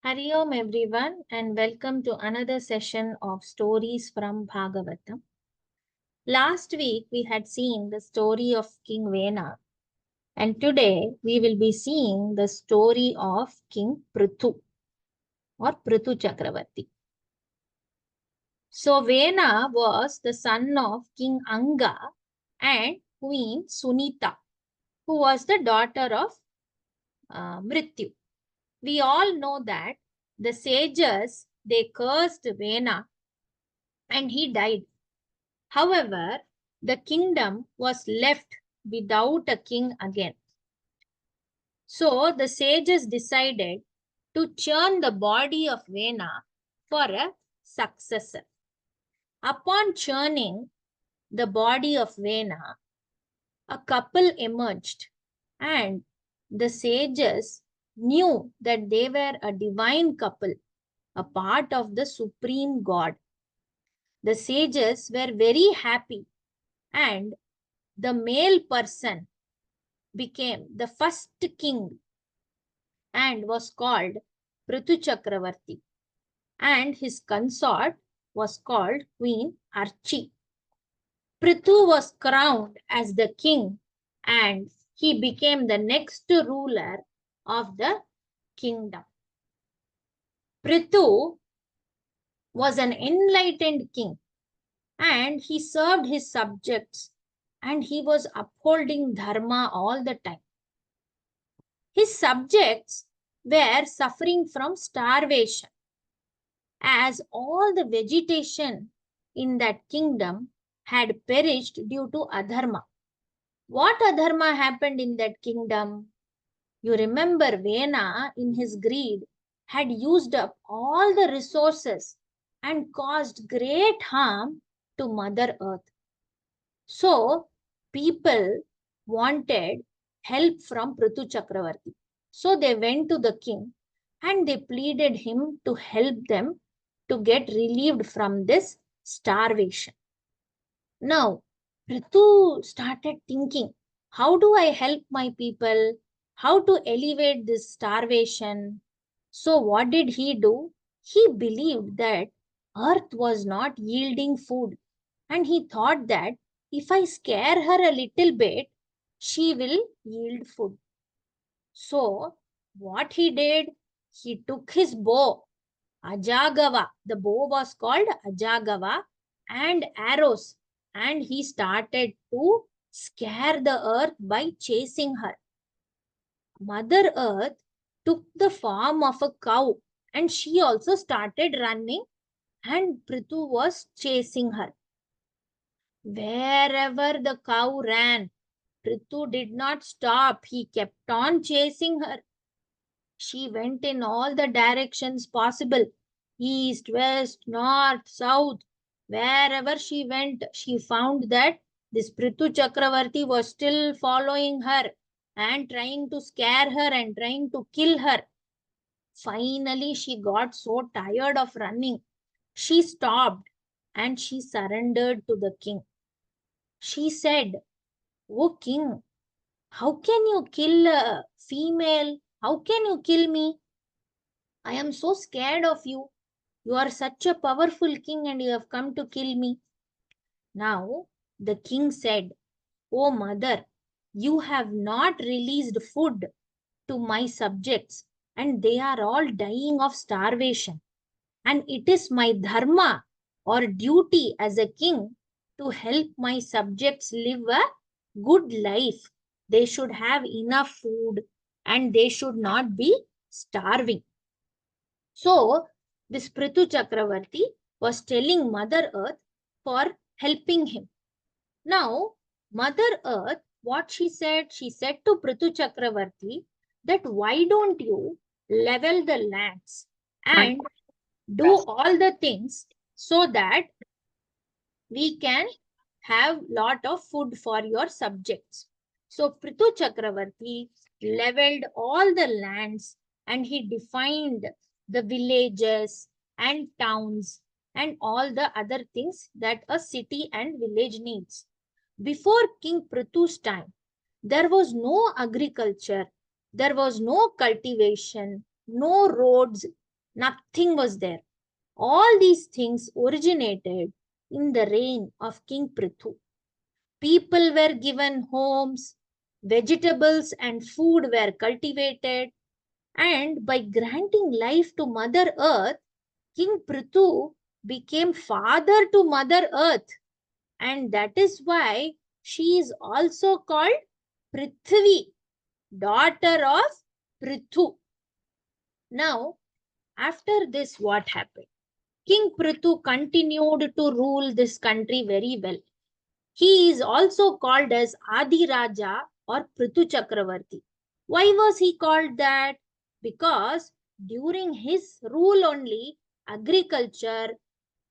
Hari Om everyone and welcome to another session of stories from Bhagavatham. Last week we had seen the story of King Vena and today we will be seeing the story of King Prthu or Prthu Chakravarti. So Vena was the son of King Anga and Queen Sunita, who was the daughter of Mrityu. We all know that the sages, they cursed Vena and he died. However, the kingdom was left without a king again. So the sages decided to churn the body of Vena for a successor. Upon churning the body of Vena, a couple emerged, and the sages knew that they were a divine couple, a part of the supreme God. The sages were very happy, and the male person became the first king and was called Prthu Chakravarti, and his consort was called Queen Archi. Prthu was crowned as the king and he became the next ruler of the kingdom. Prthu was an enlightened king and he served his subjects and he was upholding dharma all the time. His subjects were suffering from starvation, as all the vegetation in that kingdom had perished due to adharma. What adharma happened in that kingdom? You remember Vena, in his greed, had used up all the resources and caused great harm to Mother Earth. So, people wanted help from Prthu Chakravarti. So they went to the king and they pleaded him to help them to get relieved from this starvation. Now, Prthu started thinking, how do I help my people? How to elevate this starvation? So what did he do? He believed that earth was not yielding food, and he thought that if I scare her a little bit, she will yield food. So, what he did, he took his bow, Ajagava, the bow was called Ajagava, and arrows, and he started to scare the earth by chasing her. Mother Earth took the form of a cow, and she also started running, and Prthu was chasing her. Wherever the cow ran, Prthu did not stop. He kept on chasing her. She went in all the directions possible, east, west, north, south. Wherever she went, she found that this Prthu Chakravarti was still following her and trying to scare her and trying to kill her. Finally, she got so tired of running. She stopped and she surrendered to the king. She said, "O king, how can you kill a female? How can you kill me? I am so scared of you. You are such a powerful king and you have come to kill me." Now the king said, "O mother, you have not released food to my subjects and they are all dying of starvation. And it is my dharma or duty as a king to help my subjects live a good life. They should have enough food and they should not be starving." So, this Prthu Chakravarti was telling Mother Earth for helping him. Now, Mother Earth, what she said to Prthu Chakravarti that why don't you level the lands and do all the things so that we can have lot of food for your subjects. So Prthu Chakravarti leveled all the lands and he defined the villages and towns and all the other things that a city and village needs. Before King Prithu's time, there was no agriculture, there was no cultivation, no roads, Nothing was there. All these things originated in the reign of King Prthu. People were given homes, vegetables and food were cultivated, and by granting life to Mother Earth, King Prthu became father to Mother Earth, and that is why she is also called Prithvi, daughter of Prthu. Now, after this, what happened? King Prthu continued to rule this country very well. He is also called as Adi Raja or Prthu Chakravarti. Why was he called that? Because during his rule only, agriculture,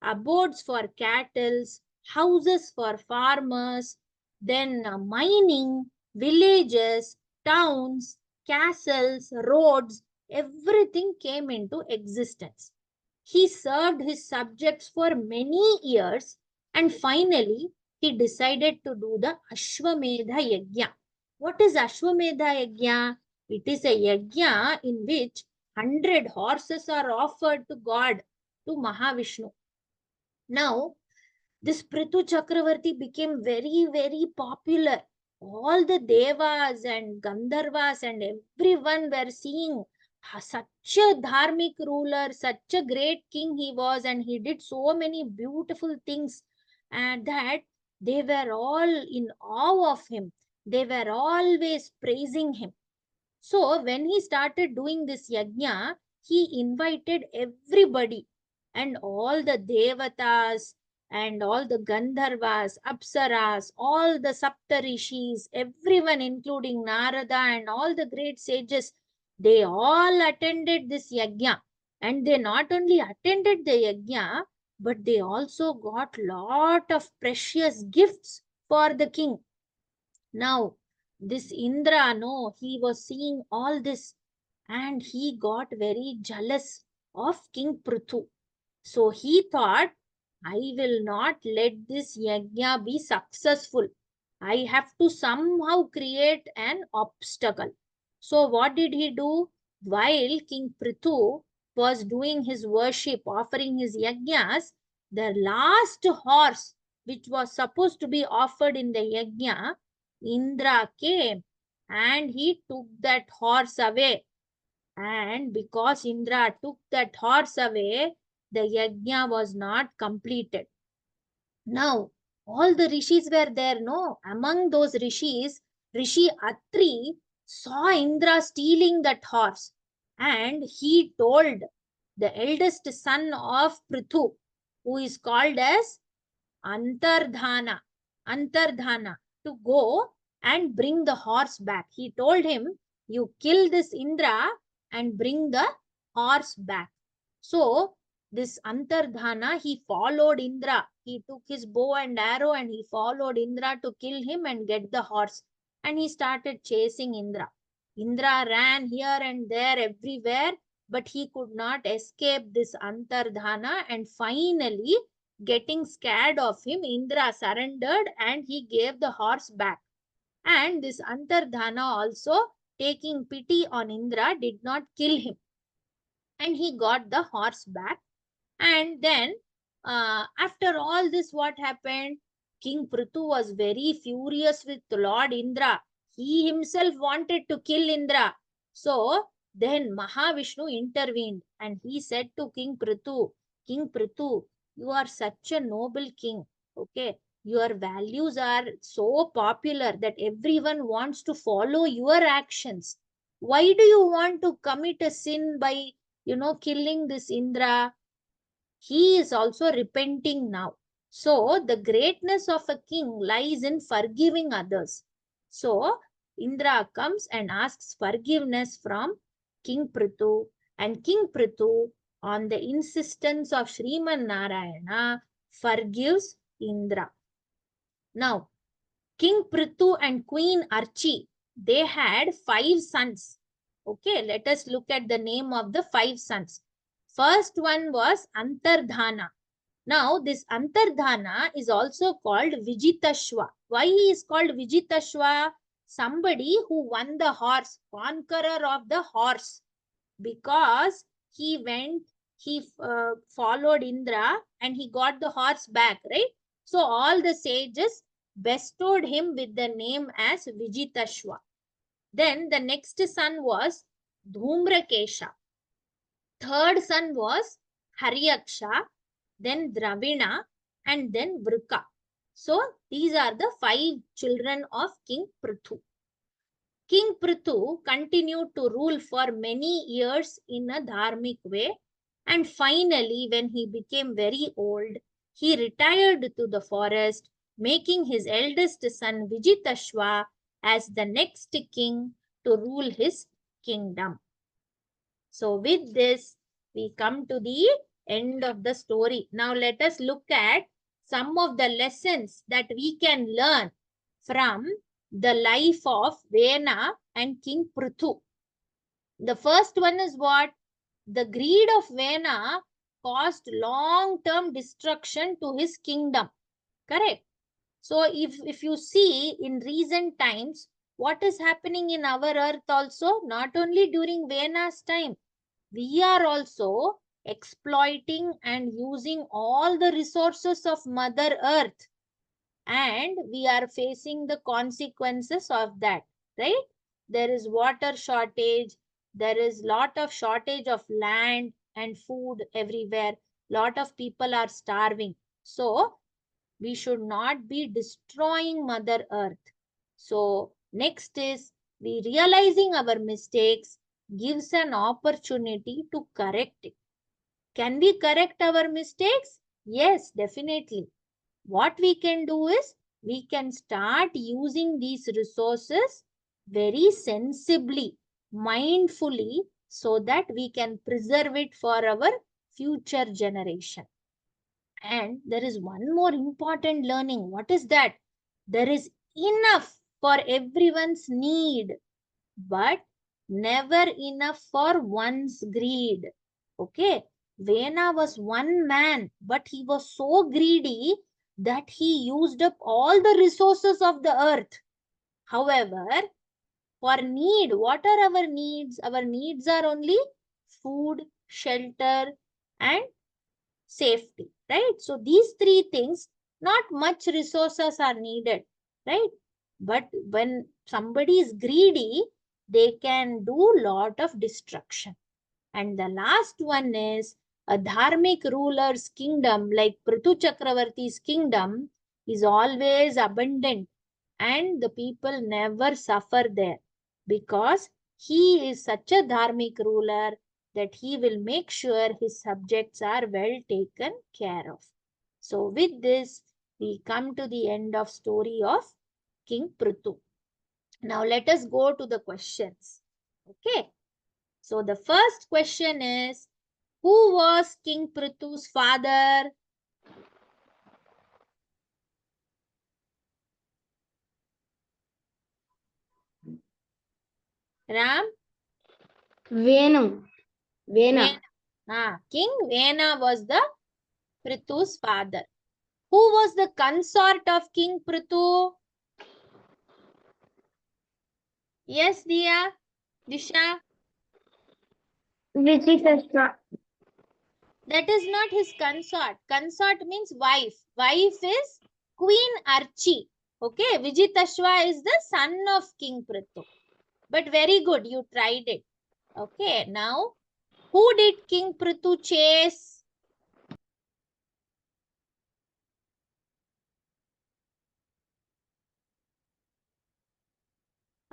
abodes for cattle, houses for farmers, then mining, villages, towns, castles, roads, everything came into existence. He served his subjects for many years, and finally he decided to do the Ashwamedha Yajna. What is Ashwamedha Yajna? It is a yajna in which 100 horses are offered to God, to Mahavishnu. Now, this Prthu Chakravarti became very, very popular. All the devas and Gandharvas and everyone were seeing such a dharmic ruler, such a great king he was, and he did so many beautiful things, and that they were all in awe of him. They were always praising him. So when he started doing this yajna, he invited everybody and all the devatas and all the Gandharvas, Apsaras, all the Saptarishis, everyone including Narada and all the great sages, they all attended this yajna. And they not only attended the yajna, but they also got lot of precious gifts for the king. Now, this Indra, no, he was seeing all this and he got very jealous of King Prthu. So he thought, I will not let this yajna be successful. I have to somehow create an obstacle. So what did he do? While King Prthu was doing his worship, offering his yajnas, the last horse which was supposed to be offered in the yajna, Indra came and he took that horse away. And because Indra took that horse away, the yajna was not completed. Now, all the rishis were there, no? Among those rishis, Rishi Atri saw Indra stealing that horse. And he told the eldest son of Prthu, who is called as Antardhana, Antardhana, to go and bring the horse back. He told him, you kill this Indra and bring the horse back. So this Antardhana, he followed Indra. He took his bow and arrow and he followed Indra to kill him and get the horse. And he started chasing Indra. Indra ran here and there everywhere, but he could not escape this Antardhana, and finally, getting scared of him, Indra surrendered and he gave the horse back. And this Antardhana also, taking pity on Indra, did not kill him. And he got the horse back. And then, after all this, what happened? King Prthu was very furious with Lord Indra. He himself wanted to kill Indra. So, then Mahavishnu intervened and he said to King Prthu, King Prthu, you are such a noble king. Okay. Your values are so popular that everyone wants to follow your actions. Why do you want to commit a sin by, killing this Indra? He is also repenting now. So, the greatness of a king lies in forgiving others. So, Indra comes and asks forgiveness from King Prthu, and King Prthu, on the insistence of Sriman Narayana, forgives Indra. Now, King Prthu and Queen Archi, they had 5 sons. Okay, let us look at the name of the 5 sons. First one was Antardhana. Now, this Antardhana is also called Vijitashwa. Why he is called Vijitashwa? Somebody who won the horse, conqueror of the horse. Because he went he followed Indra and he got the horse back, right? So all the sages bestowed him with the name as Vijitashva. Then the next son was Dhumrakesha. Third son was Haryaksha, then Dravina, and then Vrika. So these are the 5 children of King Prthu. King Prthu continued to rule for many years in a dharmic way, and finally, when he became very old, he retired to the forest, making his eldest son Vijitashva as the next king to rule his kingdom. So with this, we come to the end of the story. Now let us look at some of the lessons that we can learn from the life of Vena and King Prthu. The first one is what? The greed of Vena caused long-term destruction to his kingdom. Correct? So if you see in recent times, what is happening in our earth also, not only during Vena's time, we are also exploiting and using all the resources of Mother Earth, and we are facing the consequences of that, right? There is water shortage, there is lot of shortage of land and food everywhere. Lot of people are starving. So we should not be destroying Mother Earth. So next is, we realizing our mistakes gives an opportunity to correct it. Can we correct our mistakes? Yes, definitely. What we can do is, we can start using these resources very sensibly, mindfully, so that we can preserve it for our future generation. And there is one more important learning. What is that? There is enough for everyone's need, but never enough for one's greed. Okay. Vena was one man, but he was so greedy that he used up all the resources of the earth. However, for need, what are our needs? Our needs are only food, shelter, and safety, right? So these 3 things, not much resources are needed, right? But when somebody is greedy, they can do lot of destruction. And the last one is, a dharmic ruler's kingdom, like Prthu Chakravarti's kingdom, is always abundant, and the people never suffer there, because he is such a dharmic ruler that he will make sure his subjects are well taken care of. So with this, we come to the end of story of King Prthu. Now let us go to the questions. Okay. So the first question is, who was King Prithu's father? Ram? Venu. Vena. Vena. King Vena was the Prithu's father. Who was the consort of King Prthu? Yes, Diya? Disha? Vichitashva. That is not his consort. Consort means wife. Wife is Queen Archie. Okay, Vijitashva is the son of King Prithu. But very good, you tried it. Okay, now, who did King Prithu chase?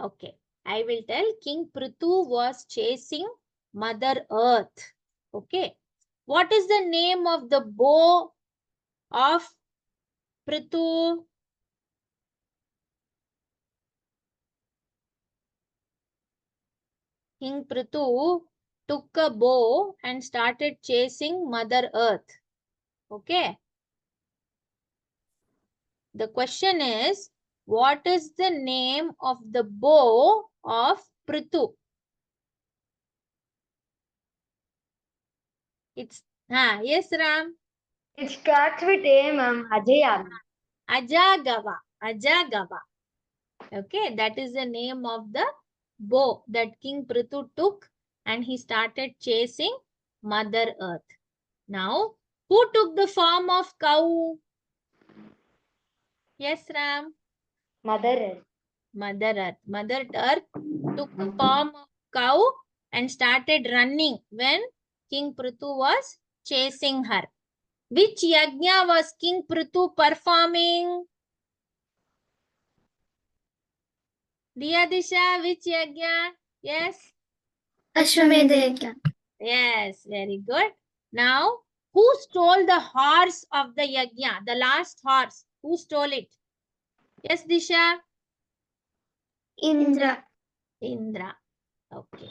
Okay, I will tell. King Prithu was chasing Mother Earth. Okay, what is the name of the bow of Prithu? King Prithu took a bow and started chasing Mother Earth. Okay. The question is, what is the name of the bow of Prithu? It's, yes, Ram. It starts with A, ma'am. Ajaya. Ajagava. Ajagava. Okay, that is the name of the bow that King Prithu took, and he started chasing Mother Earth. Now, who took the form of cow? Yes, Ram. Mother Earth. Mother Earth. Mother Earth took the form of cow and started running when King Prthu was chasing her. Which yajna was King Prthu performing? Diya Disha, which yajna? Yes? Ashwamedha Yajna. Yes, very good. Now, who stole the horse of the yajna? The last horse. Who stole it? Yes, Disha? Indra. Indra. Okay.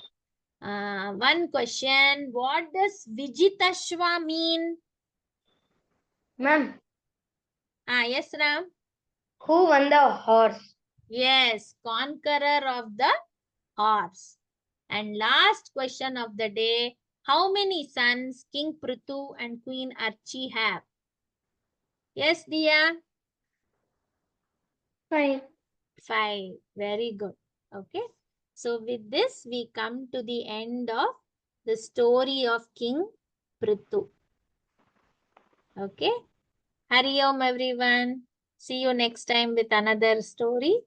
One question. What does Vijitashva mean? Ma'am, Yes, Ram. who won the horse? Yes, conqueror of the horse. And last question of the day. How many sons King Prthu and Queen Archie have? Yes, Diya? 5. 5. Very good. Okay. So with this, we come to the end of the story of King Prthu. Okay. Hari Om, everyone. See you next time with another story.